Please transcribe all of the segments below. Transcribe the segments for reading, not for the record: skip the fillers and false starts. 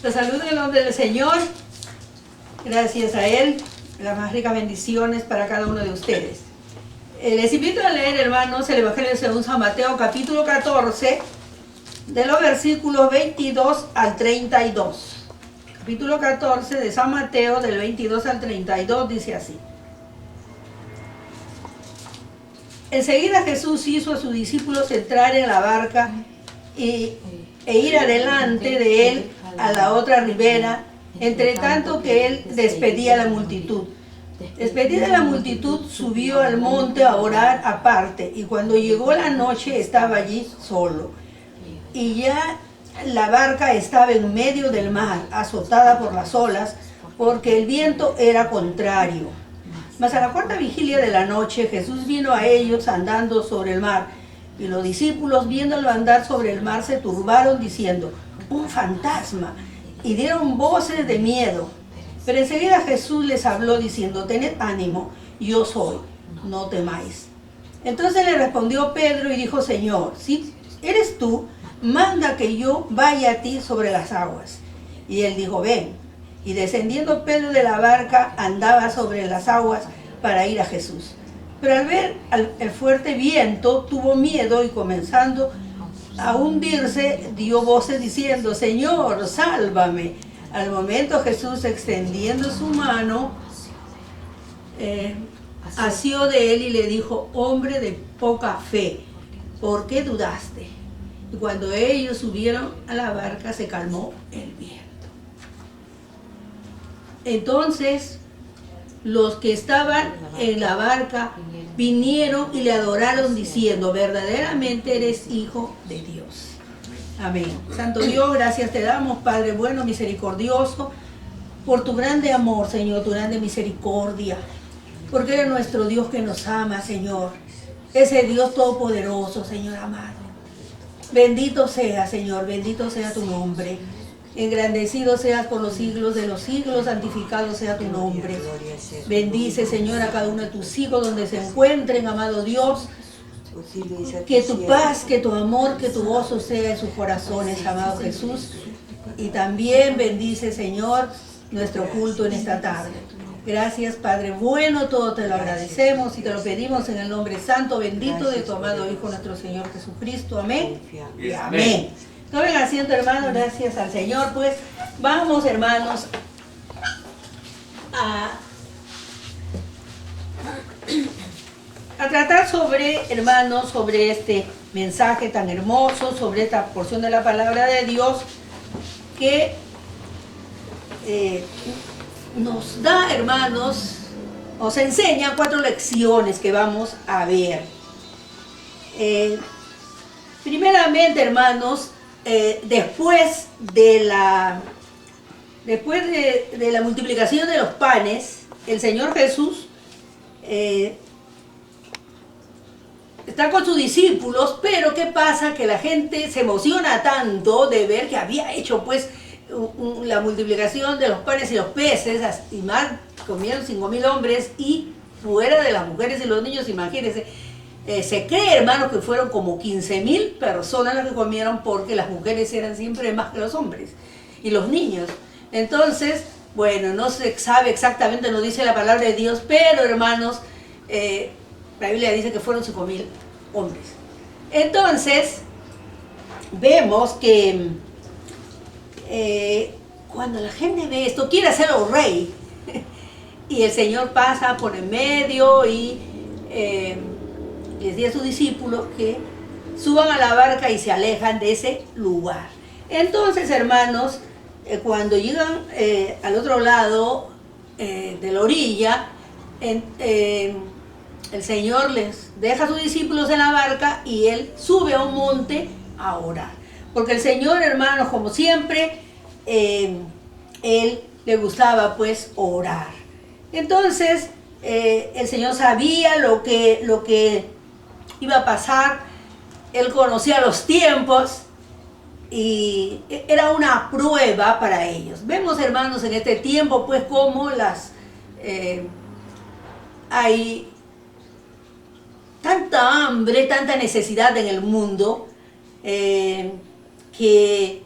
Los saludo en el nombre del Señor. Gracias a Él. Las más ricas bendiciones para cada uno de ustedes. Les invito a leer, hermanos, el Evangelio según San Mateo, capítulo 14, de los versículos 22 al 32. Capítulo 14 de San Mateo, del 22 al 32, dice así. Enseguida Jesús hizo a sus discípulos entrar en la barca e ir adelante de él a la otra ribera, entre tanto que él despedía a la multitud. Despedida la multitud, subió al monte a orar aparte, y cuando llegó la noche estaba allí solo. Y ya la barca estaba en medio del mar, azotada por las olas, porque el viento era contrario. Mas a la cuarta vigilia de la noche Jesús vino a ellos andando sobre el mar, y los discípulos, viéndolo andar sobre el mar, se turbaron diciendo: ¡un fantasma! Y dieron voces de miedo. Pero enseguida Jesús les habló diciendo: tened ánimo, yo soy, no temáis. Entonces le respondió Pedro y dijo: Señor, si eres tú, manda que yo vaya a ti sobre las aguas. Y él dijo: ven. Y descendiendo Pedro de la barca, andaba sobre las aguas para ir a Jesús. Pero al ver el fuerte viento, tuvo miedo y comenzando a hundirse, dio voces diciendo: Señor, sálvame. Al momento Jesús, extendiendo su mano, asió de él y le dijo: hombre de poca fe, ¿por qué dudaste? Y cuando ellos subieron a la barca, se calmó el viento. Entonces los que estaban en la barca vinieron y le adoraron diciendo: verdaderamente eres hijo de Dios. Amén. Santo Dios, gracias te damos, Padre bueno, misericordioso, por tu grande amor, Señor, tu grande misericordia, porque eres nuestro Dios que nos ama, Señor, ese Dios todopoderoso, Señor amado. Bendito sea, Señor, bendito sea tu nombre. Engrandecido seas por los siglos de los siglos, santificado sea tu nombre. Bendice, Señor, a cada uno de tus hijos donde se encuentren, amado Dios. Que tu paz, que tu amor, que tu gozo sea en sus corazones, amado Jesús. Y también bendice, Señor, nuestro culto en esta tarde. Gracias, Padre bueno, todo te lo agradecemos y te lo pedimos en el nombre santo, bendito de tu amado Hijo, nuestro Señor Jesucristo. Amén. Y amén. Tomen asiento, hermanos, gracias al Señor. Pues vamos, hermanos, a tratar sobre, hermanos, sobre este mensaje tan hermoso, sobre esta porción de la palabra de Dios que nos da, hermanos, nos enseña 4 lecciones que vamos a ver. Primeramente, hermanos, después de la multiplicación de los panes, el Señor Jesús está con sus discípulos, pero ¿qué pasa? Que la gente se emociona tanto de ver que había hecho pues la multiplicación de los panes y los peces, y más comieron 5.000 hombres, y fuera de las mujeres y los niños, imagínense. Se cree, hermanos, que fueron como 15.000 personas las que comieron, porque las mujeres eran siempre más que los hombres y los niños. Entonces, bueno, no se sabe exactamente, no dice la palabra de Dios, pero, hermanos, la Biblia dice que fueron 5.000 hombres. Entonces, vemos que cuando la gente ve esto, quiere hacerlo rey, y el Señor pasa por en medio y les dice a sus discípulos que suban a la barca y se alejan de ese lugar. Entonces, hermanos, cuando llegan al otro lado de la orilla, el Señor les deja a sus discípulos en la barca y Él sube a un monte a orar. Porque el Señor, hermanos, como siempre, Él le gustaba pues orar. Entonces, el Señor sabía lo que iba a pasar. Él conocía los tiempos y era una prueba para ellos. Vemos, hermanos, en este tiempo pues cómo hay tanta hambre, tanta necesidad en el mundo, que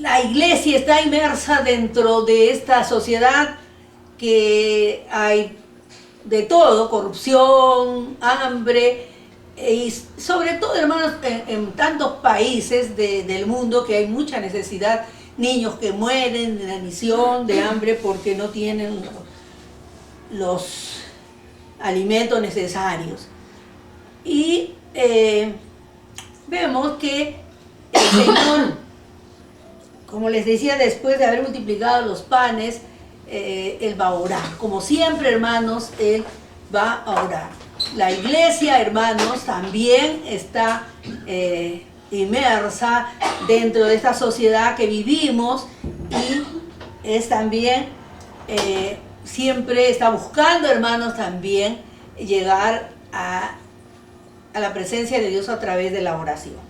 la iglesia está inmersa dentro de esta sociedad que hay de todo, corrupción, hambre, y sobre todo, hermanos, en tantos países del mundo que hay mucha necesidad, niños que mueren de inanición, de hambre, porque no tienen los alimentos necesarios. Y vemos que el Señor, como les decía, después de haber multiplicado los panes, Él va a orar. Como siempre, hermanos, Él va a orar. La iglesia, hermanos, también está inmersa dentro de esta sociedad que vivimos y es también, siempre está buscando, hermanos, también llegar a la presencia de Dios a través de la oración.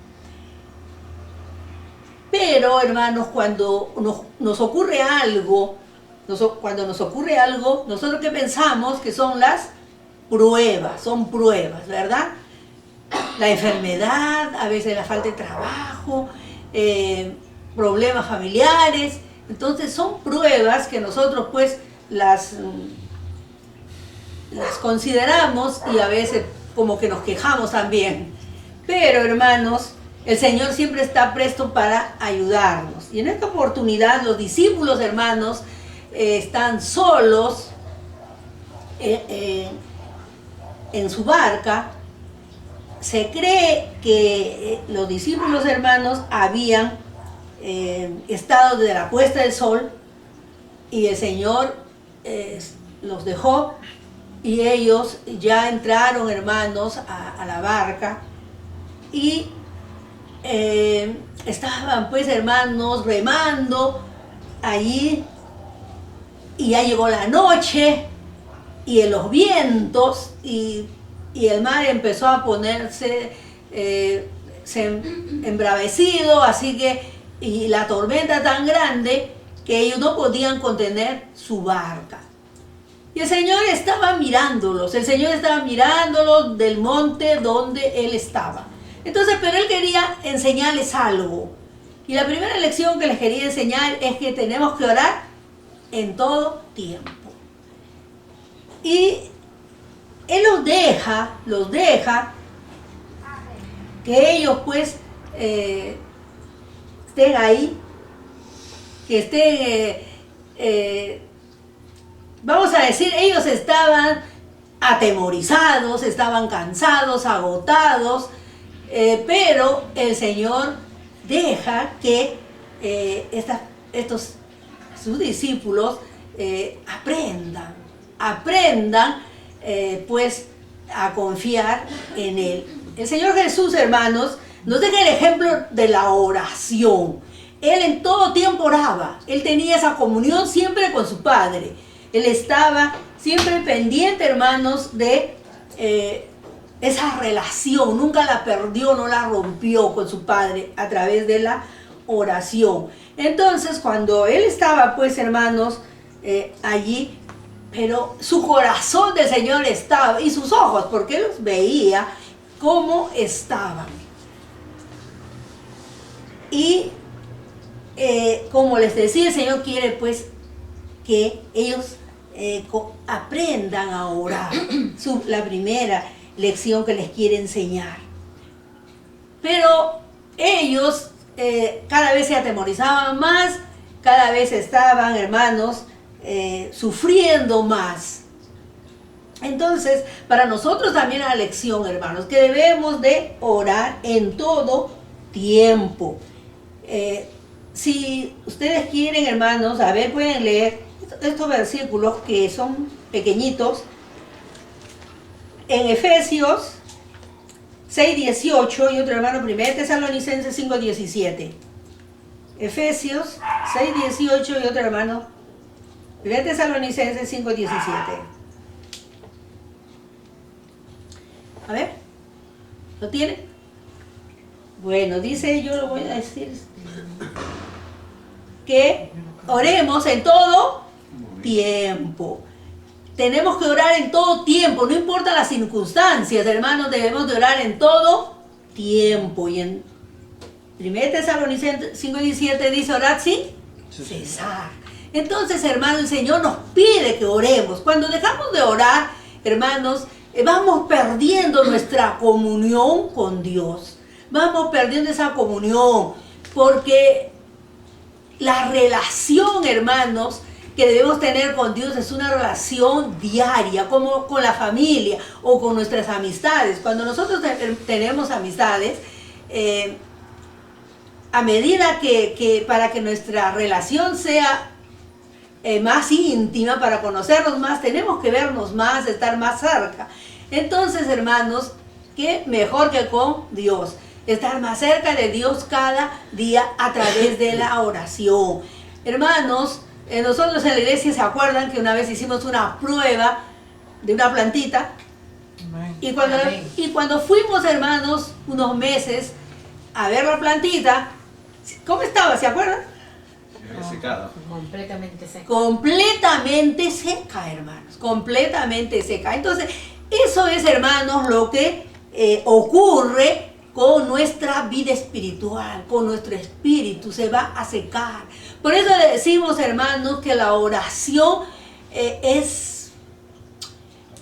Pero, hermanos, cuando nos ocurre algo, nosotros ¿qué pensamos? Que son las pruebas, ¿verdad? La enfermedad, a veces la falta de trabajo, problemas familiares. Entonces son pruebas que nosotros pues las consideramos y a veces como que nos quejamos también. Pero, hermanos, el Señor siempre está presto para ayudarnos. Y en esta oportunidad los discípulos, hermanos, están solos en su barca. Se cree que los discípulos, hermanos, habían estado desde la puesta del sol y el Señor los dejó y ellos ya entraron, hermanos, a la barca y estaban pues, hermanos, remando allí y ya llegó la noche y en los vientos y el mar empezó a ponerse embravecido, así que, y la tormenta tan grande que ellos no podían contener su barca. Y el Señor estaba mirándolos del monte donde Él estaba. Entonces, pero Él quería enseñarles algo. Y la primera lección que les quería enseñar es que tenemos que orar en todo tiempo. Y Él los deja que ellos pues estén ahí, que estén, vamos a decir, ellos estaban atemorizados, estaban cansados, agotados, pero el Señor deja que sus discípulos aprendan pues a confiar en Él. El Señor Jesús, hermanos, nos deja el ejemplo de la oración. Él en todo tiempo oraba. Él tenía esa comunión siempre con su Padre. Él estaba siempre pendiente, hermanos, de esa relación. Nunca la perdió, no la rompió con su Padre a través de la oración. Entonces, cuando Él estaba, pues, hermanos, allí, pero su corazón del Señor estaba, y sus ojos, porque Él los veía cómo estaban. Y como les decía, el Señor quiere pues que ellos aprendan a orar. La primera lección que les quiere enseñar. Pero ellos cada vez se atemorizaban más, cada vez estaban, hermanos, sufriendo más. Entonces, para nosotros también la lección, hermanos, que debemos de orar en todo tiempo. Si ustedes quieren, hermanos, a ver, pueden leer estos versículos que son pequeñitos. En Efesios 6:18 y otro hermano, 1 Tesalonicenses 5:17. Efesios 6:18 y otro hermano, 1 Tesalonicenses 5:17. A ver, ¿lo tienen? Bueno, dice, yo lo voy a decir, que oremos en todo tiempo. Tenemos que orar en todo tiempo, no importa las circunstancias, hermanos, debemos de orar en todo tiempo. Y en 1 Tesalonicenses 5:17 dice, orad sin cesar. Entonces, hermanos, el Señor nos pide que oremos. Cuando dejamos de orar, hermanos, vamos perdiendo nuestra comunión con Dios. Vamos perdiendo esa comunión, porque la relación, hermanos, que debemos tener con Dios es una relación diaria, como con la familia o con nuestras amistades. Cuando nosotros tenemos amistades, a medida que para que nuestra relación sea más íntima, para conocernos más, tenemos que vernos más, estar más cerca. Entonces, hermanos, ¿qué mejor que con Dios? Estar más cerca de Dios cada día a través de la oración. Hermanos, nosotros en la iglesia se acuerdan que una vez hicimos una prueba de una plantita. Y cuando fuimos, hermanos, unos meses a ver la plantita, ¿cómo estaba? ¿Se acuerdan? Secado. Completamente seca. Completamente seca, hermanos. Completamente seca. Entonces, eso es, hermanos, lo que ocurre con nuestra vida espiritual, con nuestro espíritu, se va a secar. Por eso le decimos, hermanos, que la oración es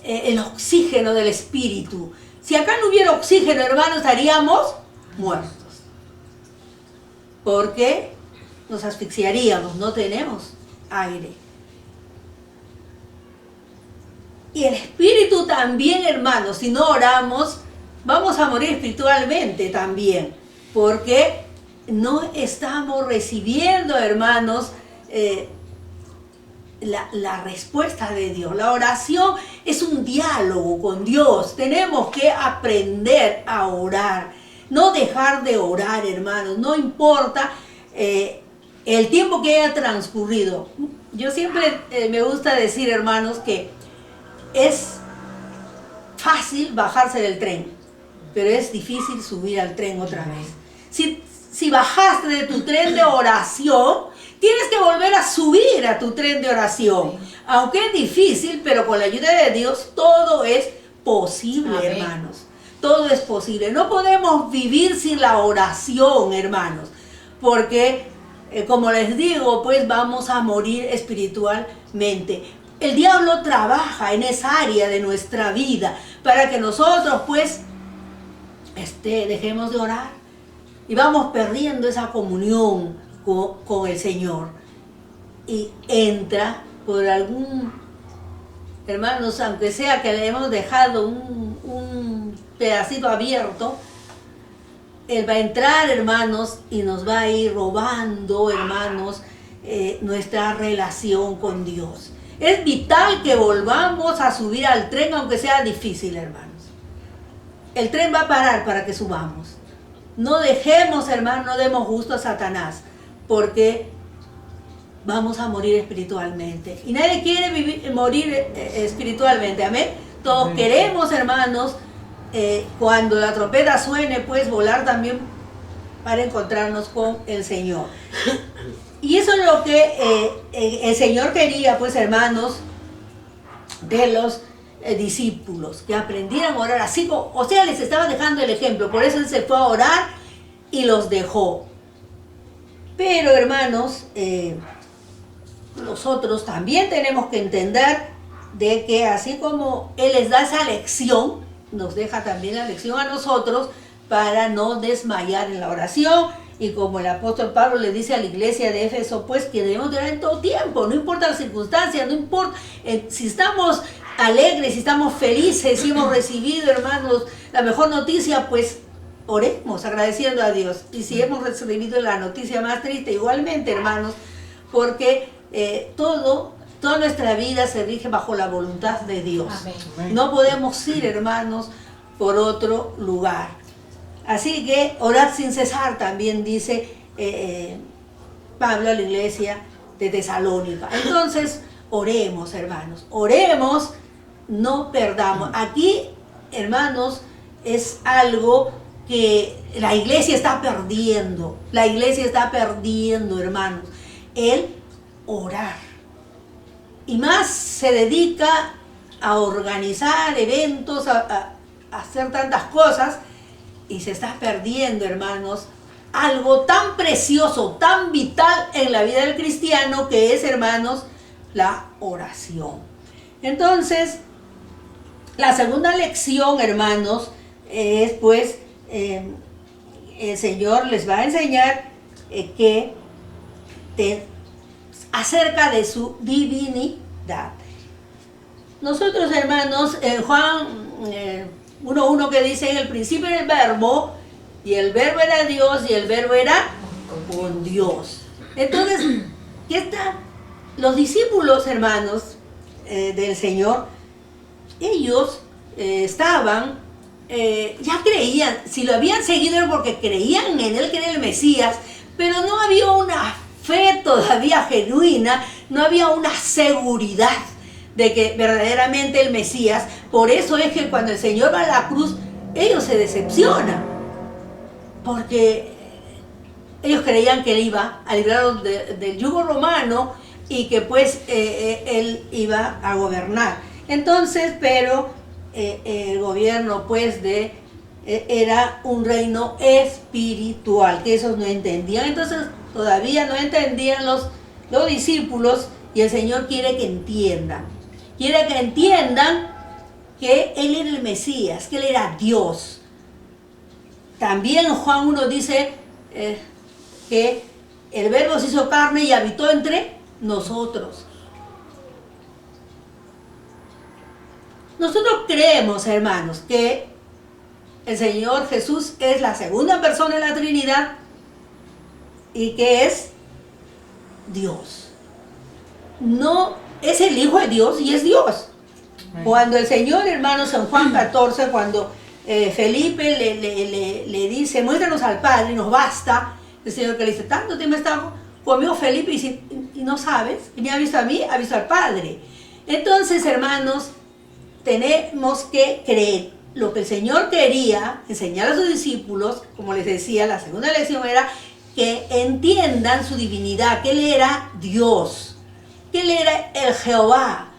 el oxígeno del espíritu. Si acá no hubiera oxígeno, hermanos, estaríamos muertos. Porque nos asfixiaríamos, no tenemos aire. Y el espíritu también, hermanos, si no oramos, vamos a morir espiritualmente también, porque no estamos recibiendo, hermanos, la respuesta de Dios. La oración es un diálogo con Dios. Tenemos que aprender a orar, no dejar de orar, hermanos, no importa el tiempo que haya transcurrido. Yo siempre me gusta decir, hermanos, que es fácil bajarse del tren, pero es difícil subir al tren otra vez. Si bajaste de tu tren de oración, tienes que volver a subir a tu tren de oración. Aunque es difícil, pero con la ayuda de Dios todo es posible, amén, hermanos. Todo es posible. No podemos vivir sin la oración, hermanos, porque, como les digo, pues vamos a morir espiritualmente. El diablo trabaja en esa área de nuestra vida para que nosotros, pues, dejemos de orar y vamos perdiendo esa comunión con el Señor. Y entra por algún, hermanos, aunque sea que le hemos dejado un pedacito abierto, Él va a entrar, hermanos, y nos va a ir robando, hermanos, nuestra relación con Dios. Es vital que volvamos a subir al tren, aunque sea difícil, hermanos. El tren va a parar para que subamos. No dejemos, hermanos, no demos gusto a Satanás, porque vamos a morir espiritualmente. Y nadie quiere morir espiritualmente, amén. Todos amén. Queremos, hermanos, cuando la trompeta suene, pues volar también para encontrarnos con el Señor. Y eso es lo que el Señor quería, pues, hermanos, de los discípulos, que aprendieran a orar así, o sea, les estaba dejando el ejemplo. Por eso Él se fue a orar y los dejó. Pero, hermanos, nosotros también tenemos que entender de que así como Él les da esa lección, nos deja también la lección a nosotros para no desmayar en la oración. Y como el apóstol Pablo le dice a la iglesia de Éfeso, pues que debemos de orar en todo tiempo, no importa las circunstancias, no importa si estamos alegres, si estamos felices, si hemos recibido, hermanos, la mejor noticia, pues oremos agradeciendo a Dios. Y si hemos recibido la noticia más triste, igualmente, hermanos, porque toda nuestra vida se rige bajo la voluntad de Dios. Amén. No podemos ir, hermanos, por otro lugar. Así que orad sin cesar, también dice Pablo a la iglesia de Tesalónica. Entonces, oremos, hermanos, oremos, no perdamos. Aquí, hermanos, es algo que la iglesia está perdiendo. La iglesia está perdiendo, hermanos, el orar. Y más se dedica a organizar eventos, a hacer tantas cosas, y se está perdiendo, hermanos, algo tan precioso, tan vital en la vida del cristiano, que es, hermanos, la oración. Entonces, la segunda lección, hermanos, es pues, el Señor les va a enseñar acerca de su divinidad. Nosotros, hermanos, en Juan 1:1 que dice: en el principio era el verbo, y el verbo era Dios, y el verbo era con Dios. Entonces, ¿qué está? Los discípulos, hermanos, del Señor, ellos estaban, ya creían, si lo habían seguido era porque creían en Él, que era el Mesías, pero no había una fe todavía genuina, no había una seguridad de que verdaderamente el Mesías. Por eso es que cuando el Señor va a la cruz, ellos se decepcionan, porque ellos creían que Él iba a librarlos del yugo romano y que pues Él iba a gobernar. Entonces, pero el gobierno pues era un reino espiritual, que esos no entendían. Entonces todavía no entendían los discípulos, y el Señor quiere que entiendan. Quiere que entiendan que Él era el Mesías, que Él era Dios. También Juan 1 dice que el Verbo se hizo carne y habitó entre nosotros. Nosotros creemos, hermanos, que el Señor Jesús es la segunda persona de la Trinidad y que es Dios. No es el Hijo de Dios y es Dios. Cuando el Señor, hermanos, en Juan 14, cuando Felipe le dice: muéstranos al Padre, nos basta, el Señor que le dice: tanto tiempo está conmigo Felipe, y no sabes, y me ha visto a mí, ha visto al Padre. Entonces, hermanos, tenemos que creer. Lo que el Señor quería enseñar a sus discípulos, como les decía, la segunda lección era que entiendan su divinidad, que Él era Dios, que Él era el Jehová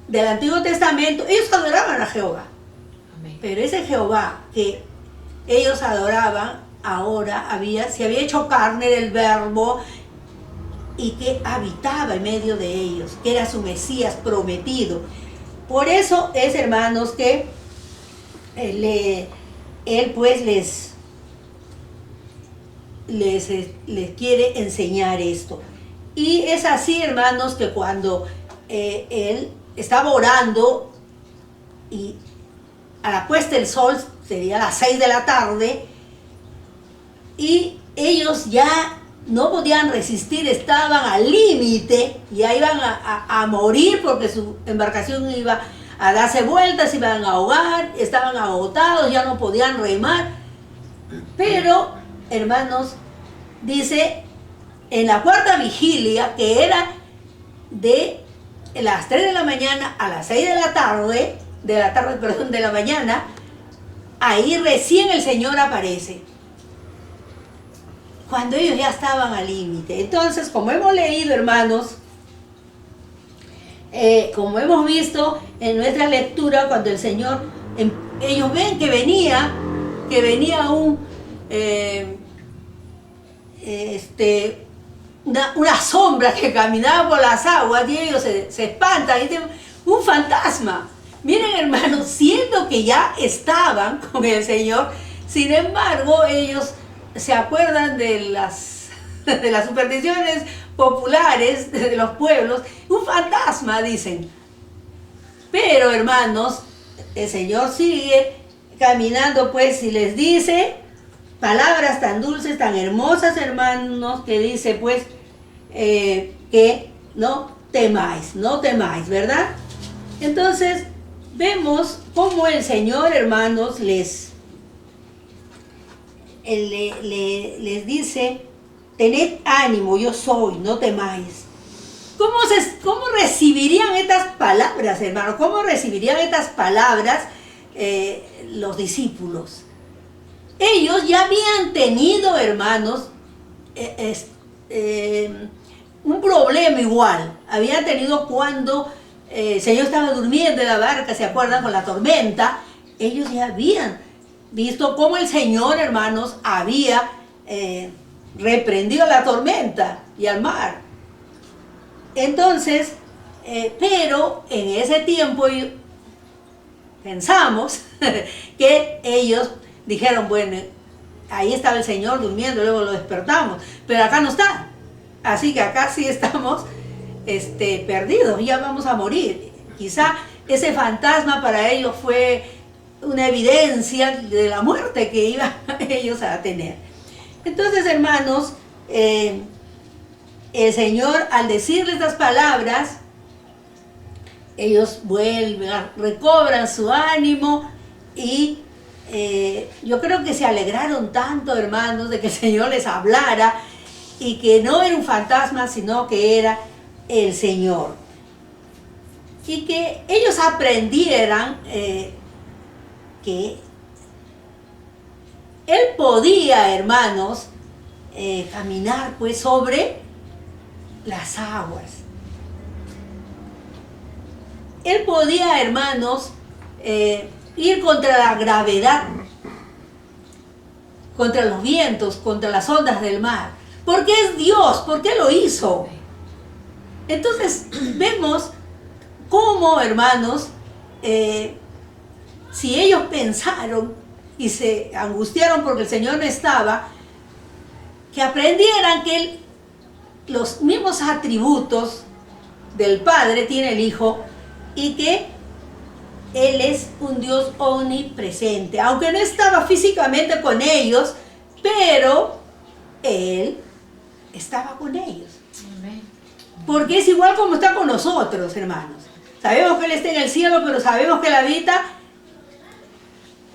del Antiguo Testamento. Ellos adoraban a Jehová. Amén. Pero ese Jehová que ellos adoraban ahora se había hecho carne del Verbo y que habitaba en medio de ellos, que era su Mesías prometido. Por eso es, hermanos, que Él pues les quiere enseñar esto. Y es así, hermanos, que cuando Él estaba orando, y a la puesta del sol, sería a las 6 de la tarde, y ellos ya no podían resistir, estaban al límite, ya iban a morir porque su embarcación iba a darse vueltas, iban a ahogar, estaban agotados, ya no podían remar. Pero, hermanos, dice, en la cuarta vigilia, que era de las 3 de la mañana a las 6 de la tarde, de la mañana, ahí recién el Señor aparece, cuando ellos ya estaban al límite. Entonces, como hemos leído, hermanos, como hemos visto en nuestra lectura, cuando el Señor, ellos ven que venía una sombra que caminaba por las aguas, y ellos se espantan y dicen: un fantasma. Miren, hermanos, siendo que ya estaban con el Señor, sin embargo, ellos se acuerdan de las supersticiones populares de los pueblos. Un fantasma, dicen. Pero, hermanos, el Señor sigue caminando, pues, y les dice palabras tan dulces, tan hermosas, hermanos, que dice, pues, que no temáis, ¿verdad? Entonces, vemos cómo el Señor, hermanos, les dice: tened ánimo, yo soy, no temáis. ¿Cómo recibirían estas palabras, hermanos? ¿Cómo recibirían estas palabras los discípulos? Ellos ya habían tenido, hermanos, un problema igual. Habían tenido cuando el Señor estaba durmiendo en la barca, ¿se acuerdan? Con la tormenta. Ellos ya habían visto cómo el Señor, hermanos, había reprendió la tormenta y al mar. Entonces, pero en ese tiempo pensamos que ellos dijeron, bueno, ahí estaba el Señor durmiendo, luego lo despertamos, pero acá no está. Así que acá sí estamos perdidos, ya vamos a morir. Quizá ese fantasma para ellos fue una evidencia de la muerte que iban ellos a tener. Entonces, hermanos, el Señor, al decirles estas palabras, ellos vuelven, recobran su ánimo y yo creo que se alegraron tanto, hermanos, de que el Señor les hablara y que no era un fantasma, sino que era el Señor. Y que ellos aprendieran que Él podía, hermanos, caminar pues sobre las aguas. Él podía, hermanos, ir contra la gravedad, contra los vientos, contra las ondas del mar. Porque es Dios, porque lo hizo. Entonces vemos cómo, hermanos, si ellos pensaron y se angustiaron porque el Señor no estaba, que aprendieran que los mismos atributos del Padre tiene el Hijo y que Él es un Dios omnipresente. Aunque no estaba físicamente con ellos, pero Él estaba con ellos. Amén. Porque es igual como está con nosotros, hermanos. Sabemos que Él está en el cielo, pero sabemos que Él habita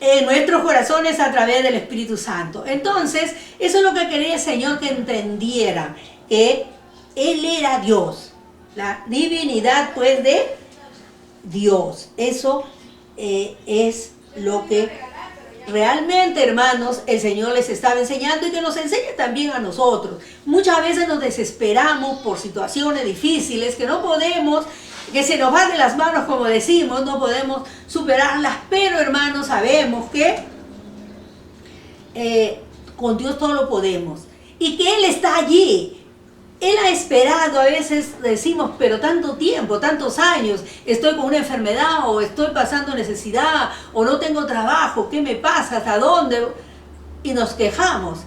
en nuestros corazones a través del Espíritu Santo. Entonces, eso es lo que quería el Señor que entendieran, que Él era Dios, la divinidad pues de Dios. Eso es lo que realmente, hermanos, el Señor les estaba enseñando y que nos enseña también a nosotros. Muchas veces nos desesperamos por situaciones difíciles que no podemos, que se nos van de las manos, como decimos, no podemos superarlas, pero, hermanos, sabemos que con Dios todo lo podemos y que Él está allí. Él ha esperado, a veces decimos, pero tanto tiempo, tantos años, estoy con una enfermedad o estoy pasando necesidad o no tengo trabajo, ¿qué me pasa? ¿Hasta dónde? Y nos quejamos.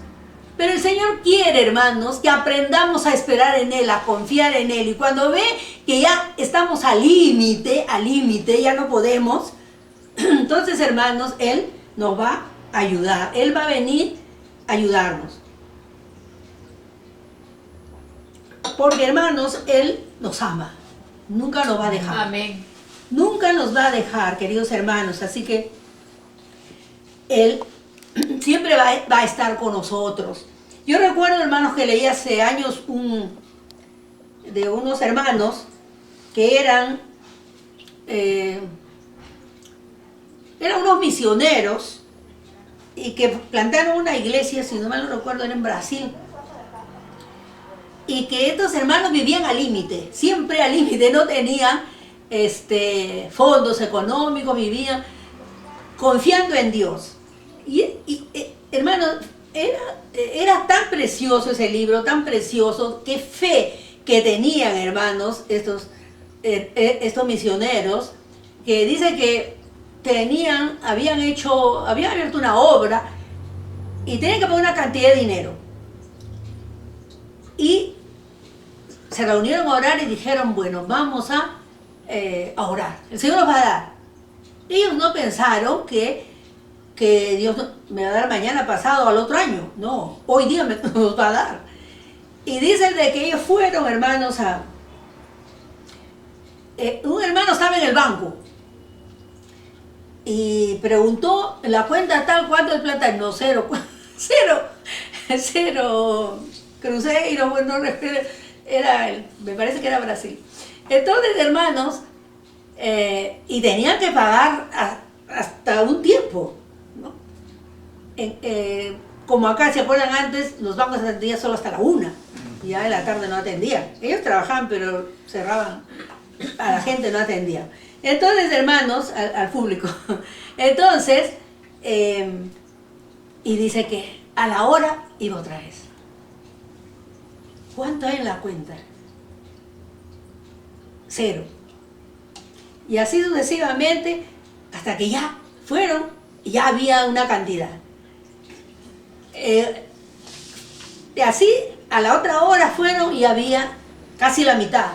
Pero el Señor quiere, hermanos, que aprendamos a esperar en Él, a confiar en Él. Y cuando ve que ya estamos al límite, ya no podemos, entonces, hermanos, Él nos va a ayudar. Él va a venir a ayudarnos. Porque, hermanos, Él nos ama. Nunca nos va a dejar. Amén. Nunca nos va a dejar, queridos hermanos. Así que Él siempre va a estar con nosotros. Yo recuerdo, hermanos, que leí hace años de unos hermanos que eran unos misioneros y que plantaron una iglesia, si no mal no recuerdo, era en Brasil. Y que estos hermanos vivían al límite, siempre al límite, no tenían fondos económicos, vivían confiando en Dios. Y hermanos, era tan precioso ese libro, tan precioso, qué fe que tenían, hermanos, estos misioneros, que dice que habían abierto una obra y tenían que poner una cantidad de dinero. Y se reunieron a orar y dijeron, bueno, vamos a orar. El Señor nos va a dar. Ellos no pensaron que Dios me va a dar mañana, pasado, al otro año. No, hoy día nos va a dar. Y dicen de que ellos fueron, hermanos, un hermano estaba en el banco y preguntó en la cuenta tal, ¿cuánto es plata? No, cero Cruzeiro, bueno, me parece que era Brasil. Entonces, hermanos, y tenían que pagar hasta un tiempo, ¿no? Como acá, ¿se acuerdan antes? Los bancos atendían solo hasta la 1, y ya en la tarde no atendían. Ellos trabajaban, pero cerraban, a la gente no atendían. Entonces, hermanos, al público. Entonces, y dice que a la hora iba otra vez. ¿Cuánto hay en la cuenta? 0. Y así sucesivamente, hasta que ya fueron y ya había una cantidad. Y así, a la otra hora fueron y había casi la mitad.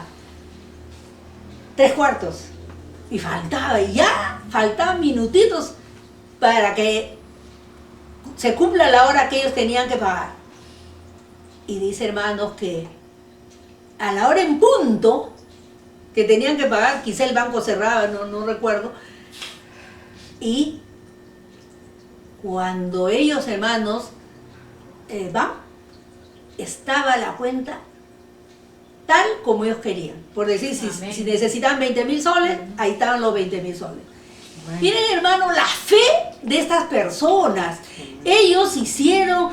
3/4. Y faltaba, y ya faltaban minutitos para que se cumpla la hora que ellos tenían que pagar. Y dice, hermanos, que a la hora en punto que tenían que pagar, quizá el banco cerraba, no recuerdo, y cuando ellos, hermanos, van, estaba la cuenta tal como ellos querían. Por decir, si necesitaban 20.000 soles, ahí estaban los 20.000 soles. Bueno. Miren, hermano, la fe de estas personas. Ellos hicieron,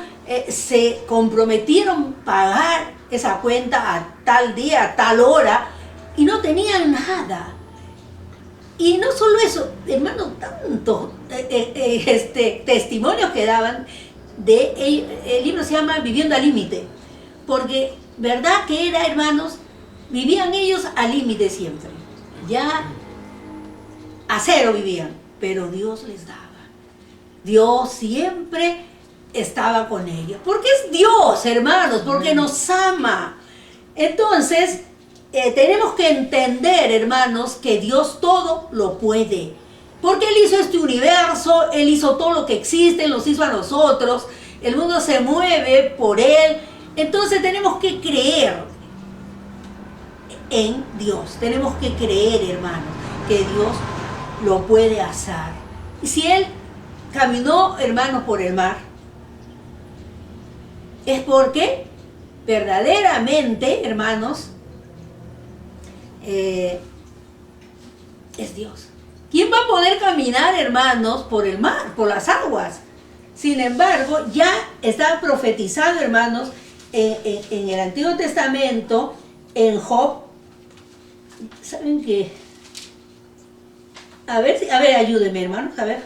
se comprometieron pagar esa cuenta a tal día, a tal hora, y no tenían nada. Y no solo eso, hermano, tantos testimonios que daban el libro se llama Viviendo al Límite, porque verdad que era, hermanos, vivían ellos al límite siempre, ya a 0 vivían, pero Dios les daba. Dios siempre estaba con ellos, porque es Dios, hermanos, porque nos ama. Entonces, tenemos que entender, hermanos, que Dios todo lo puede. Porque Él hizo este universo, Él hizo todo lo que existe, nos hizo a nosotros, el mundo se mueve por Él. Entonces tenemos que creer en Dios, tenemos que creer, hermanos, que Dios lo puede hacer. Y si Él caminó, hermanos, por el mar, es porque verdaderamente, hermanos, es Dios. ¿Quién va a poder caminar, hermanos, por el mar, por las aguas? Sin embargo, ya está profetizado, hermanos, en el Antiguo Testamento, en Job. ¿Saben qué? A ver, ayúdenme, hermanos, a ver.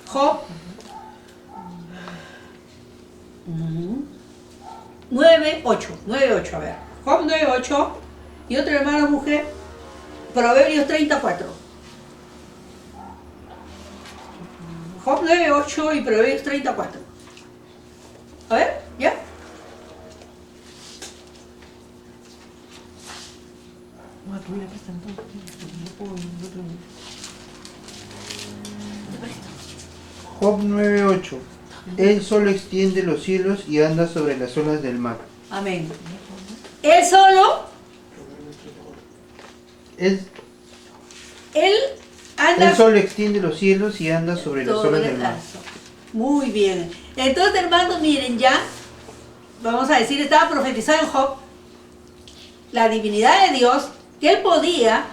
Job 9:8, a ver. Job 9:8 y otro hermano mujer, Proverbios 34. Job 9:8 y Proverbios 34. A ver, ¿ya? Job 9:8. Él solo extiende los cielos y anda sobre las olas del mar. Amén. Él solo. Él anda. Él solo extiende los cielos y anda sobre las olas del mar. Muy bien. Entonces, hermanos, miren, ya, vamos a decir, estaba profetizado en Job la divinidad de Dios, que él podía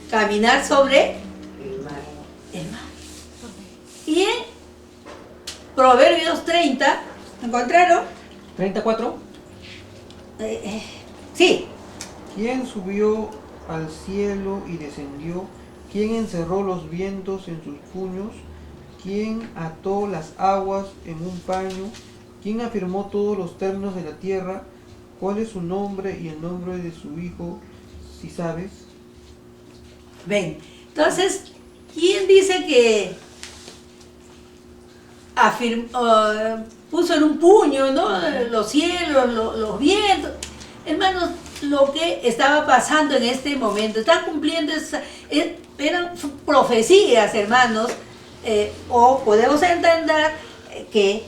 caminar sobre el mar. Y en Proverbios 30, ¿encontraron? 34. Sí. ¿Quién subió al cielo y descendió? ¿Quién encerró los vientos en sus puños? ¿Quién ató las aguas en un paño? ¿Quién afirmó todos los términos de la tierra? ¿Cuál es su nombre y el nombre de su hijo, si sabes? Ven, entonces, ¿quién dice que puso en un puño, ¿no?, los cielos, los vientos? Hermanos, lo que estaba pasando en este momento, están cumpliendo, eran profecías, hermanos, o podemos entender que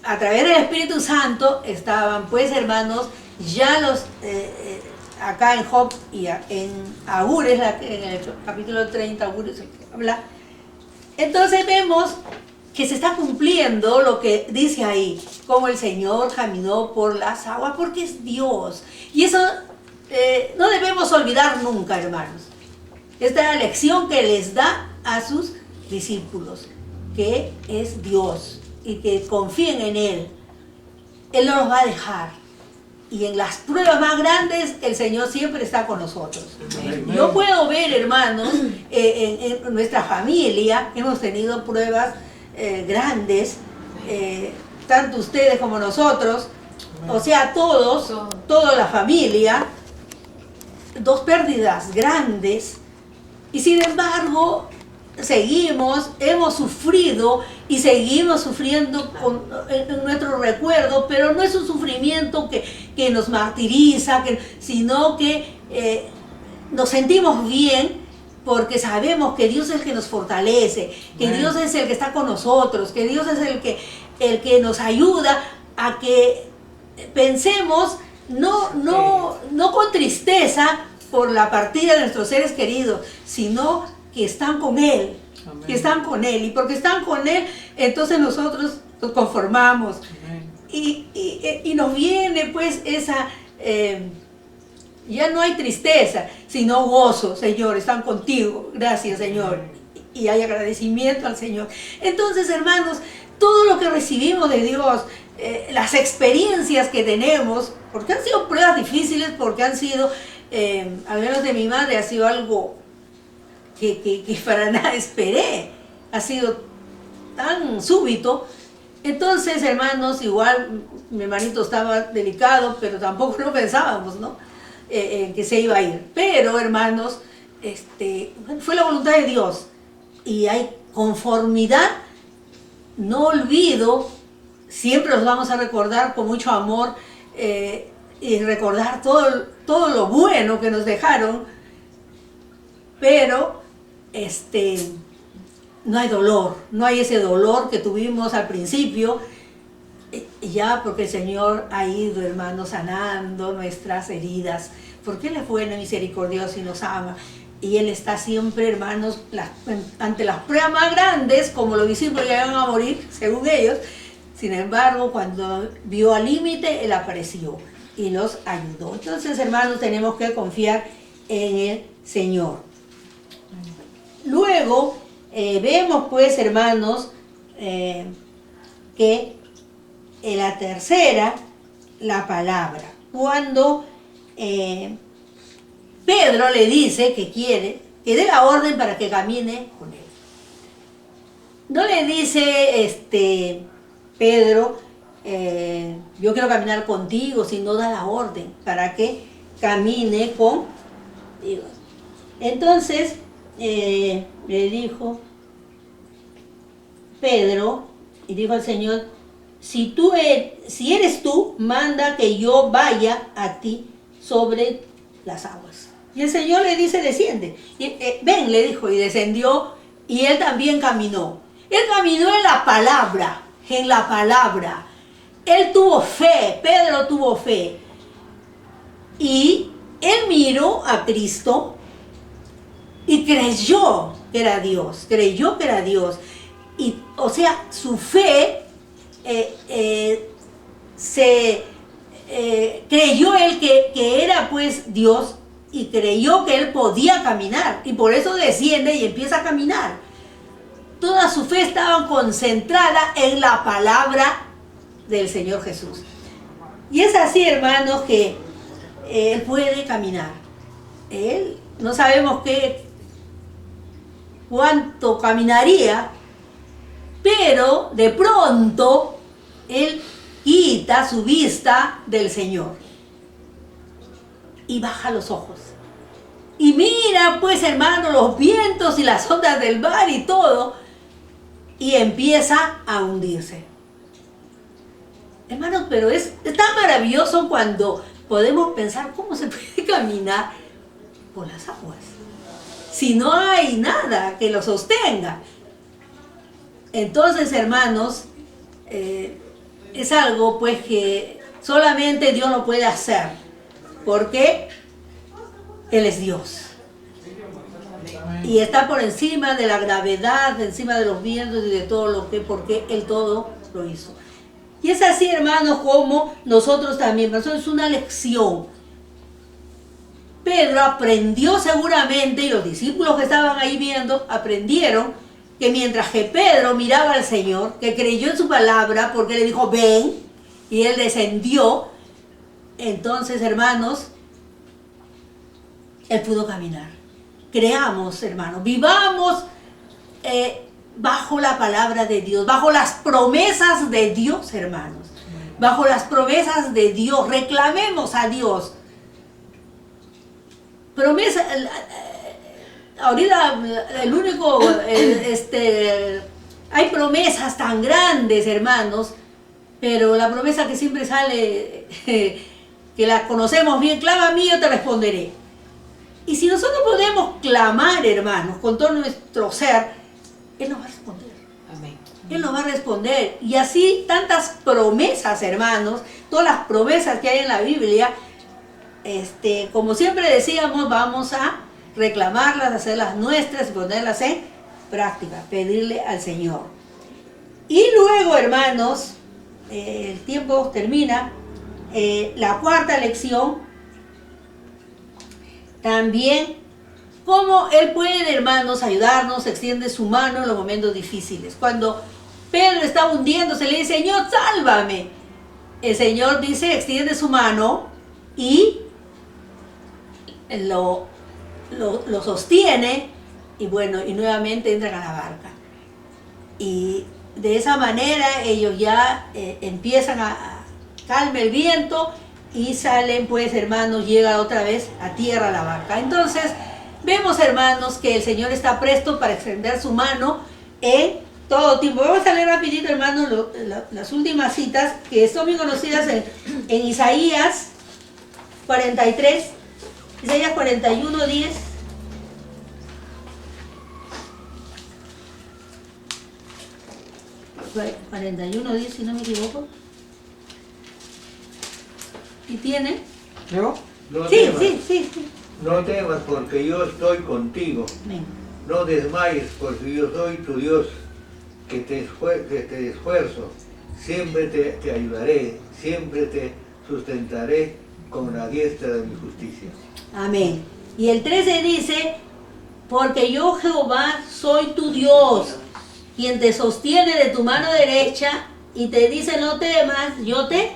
a través del Espíritu Santo estaban, pues, hermanos, ya los acá en Job y en Agures, en el capítulo 30, Agures habla. Entonces vemos que se está cumpliendo lo que dice ahí, como el Señor caminó por las aguas, porque es Dios. Y eso no debemos olvidar nunca, hermanos. Esta es la lección que les da a sus discípulos, que es Dios, y que confíen en Él. Él no los va a dejar. Y en las pruebas más grandes, el Señor siempre está con nosotros. Amén. Yo puedo ver, hermanos, en nuestra familia, hemos tenido pruebas grandes, tanto ustedes como nosotros, o sea, todos, toda la familia, dos pérdidas grandes, y sin embargo seguimos, hemos sufrido y seguimos sufriendo en nuestro recuerdo, pero no es un sufrimiento que nos martiriza, sino que nos sentimos bien porque sabemos que Dios es el que nos fortalece, que Dios es el que está con nosotros, que Dios es el que nos ayuda a que pensemos no con tristeza por la partida de nuestros seres queridos, sino que están con Él, amén, que están con Él, y porque están con Él, entonces nosotros nos conformamos, y nos viene pues esa, ya no hay tristeza, sino gozo. Señor, están contigo, gracias Señor, y hay agradecimiento al Señor. Entonces, hermanos, todo lo que recibimos de Dios, las experiencias que tenemos, porque han sido pruebas difíciles, porque han sido, al menos de mi madre, ha sido algo que para nada esperé, ha sido tan súbito. Entonces, hermanos, igual mi hermanito estaba delicado, pero tampoco lo pensábamos, ¿no? Que se iba a ir. Pero, hermanos, fue la voluntad de Dios, y hay conformidad, no olvido, siempre los vamos a recordar con mucho amor, y recordar todo lo bueno que nos dejaron, pero no hay dolor, no hay ese dolor que tuvimos al principio, ya porque el Señor ha ido, hermanos, sanando nuestras heridas, porque Él es bueno y misericordioso y nos ama, y Él está siempre, hermanos, ante las pruebas más grandes, como los discípulos ya iban a morir, según ellos. Sin embargo, cuando vio al límite, Él apareció y los ayudó. Entonces, hermanos, tenemos que confiar en el Señor. Luego, vemos pues, hermanos, que en la tercera, la palabra. Cuando Pedro le dice que quiere, que dé la orden para que camine con él. No le dice, Pedro, yo quiero caminar contigo, sino da la orden para que camine contigo. Entonces, le dijo Pedro, y dijo al Señor, si eres tú, manda que yo vaya a ti sobre las aguas. Y el Señor le dice, desciende. Ven, le dijo, y descendió, y él también caminó. Él caminó en la palabra, en la palabra. Él tuvo fe, Pedro tuvo fe. Y él miró a Cristo y creyó que era Dios, Y, o sea, su fe creyó él que era pues Dios, y creyó que él podía caminar, y por eso desciende y empieza a caminar. Toda su fe estaba concentrada en la palabra del Señor Jesús. Y es así, hermanos, que él puede caminar. Él, no sabemos cuánto caminaría, pero de pronto él quita su vista del Señor y baja los ojos y mira pues, hermano, los vientos y las ondas del mar y todo, y empieza a hundirse. Hermanos, pero es tan maravilloso cuando podemos pensar cómo se puede caminar por las aguas si no hay nada que lo sostenga. Entonces, hermanos, es algo pues que solamente Dios lo puede hacer, porque Él es Dios y está por encima de la gravedad, encima de los vientos y de todo lo que, porque Él todo lo hizo. Y es así, hermanos, como nosotros también. Eso es una lección. Pedro aprendió seguramente, y los discípulos que estaban ahí viendo aprendieron, que mientras que Pedro miraba al Señor, que creyó en su palabra, porque le dijo ven, y él descendió, entonces, hermanos, él pudo caminar. Creamos, hermanos, vivamos bajo la palabra de Dios, bajo las promesas de Dios, hermanos. Bajo las promesas de Dios, reclamemos a Dios. Promesa, ahorita el único, hay promesas tan grandes, hermanos, pero la promesa que siempre sale, que la conocemos bien, clama a mí, yo te responderé. Y si nosotros podemos clamar, hermanos, con todo nuestro ser, Él nos va a responder. Amén. Él nos va a responder. Y así tantas promesas, hermanos, todas las promesas que hay en la Biblia, como siempre decíamos, vamos a reclamarlas, hacerlas nuestras y ponerlas en práctica, pedirle al Señor. Y luego, hermanos, el tiempo termina, la cuarta lección, también cómo Él puede, hermanos, ayudarnos, extiende su mano en los momentos difíciles. Cuando Pedro estaba hundiéndose, le dice, Señor, sálvame. El Señor dice, extiende su mano y lo sostiene y bueno, y nuevamente entran a la barca. Y de esa manera ellos ya empiezan a calma el viento y salen, pues, hermanos, llega otra vez a tierra la barca. Entonces, vemos, hermanos, que el Señor está presto para extender su mano en todo tiempo. Vamos a leer rapidito, hermanos, las últimas citas que son muy conocidas en Isaías 43, Isaías 41, 10. Fue 41, 10, si no me equivoco. ¿Y tiene? ¿Yo? No Sí, temas, sí. no temas porque yo estoy contigo. Amén. No desmayes porque yo soy tu Dios, que te esfuerzo. Siempre te ayudaré, siempre te sustentaré con la diestra de mi justicia. Amén. Y el 13 dice, porque yo Jehová soy tu Dios, quien te sostiene de tu mano derecha y te dice no temas, yo te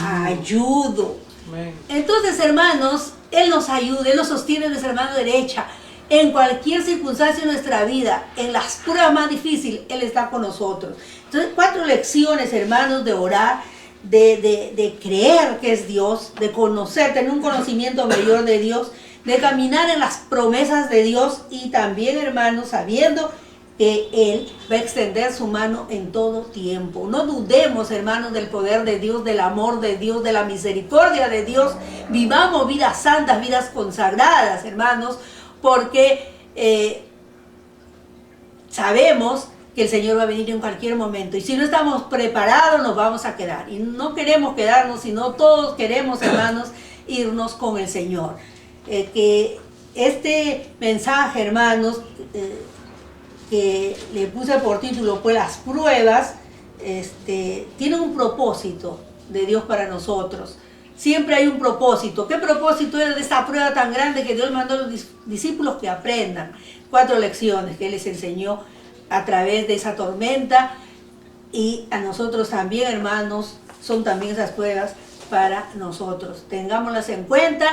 ayudo. Amén. Entonces, hermanos, Él nos ayuda, Él nos sostiene de su mano derecha. En cualquier circunstancia de nuestra vida, en las pruebas más difíciles, Él está con nosotros. Entonces, 4 lecciones, hermanos, de orar, de creer que es Dios, de conocer, tener un conocimiento mayor de Dios, de caminar en las promesas de Dios y también, hermanos, sabiendo que Él va a extender su mano en todo tiempo. No dudemos, hermanos, del poder de Dios, del amor de Dios, de la misericordia de Dios. Vivamos vidas santas, vidas consagradas, hermanos, porque sabemos que el Señor va a venir en cualquier momento. Y si no estamos preparados, nos vamos a quedar. Y no queremos quedarnos, sino todos queremos, hermanos, irnos con el Señor. Que este mensaje, hermanos, que le puse por título, pues las pruebas, tienen un propósito de Dios para nosotros. Siempre hay un propósito. ¿Qué propósito era de esta prueba tan grande que Dios mandó a los discípulos que aprendan? 4 lecciones que Él les enseñó a través de esa tormenta, y a nosotros también, hermanos, son también esas pruebas para nosotros. Tengámoslas en cuenta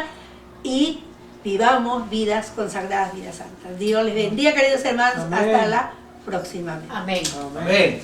y vivamos vidas consagradas, vidas santas. Dios les bendiga, queridos hermanos. Amén. Hasta la próxima. Amén. Amén.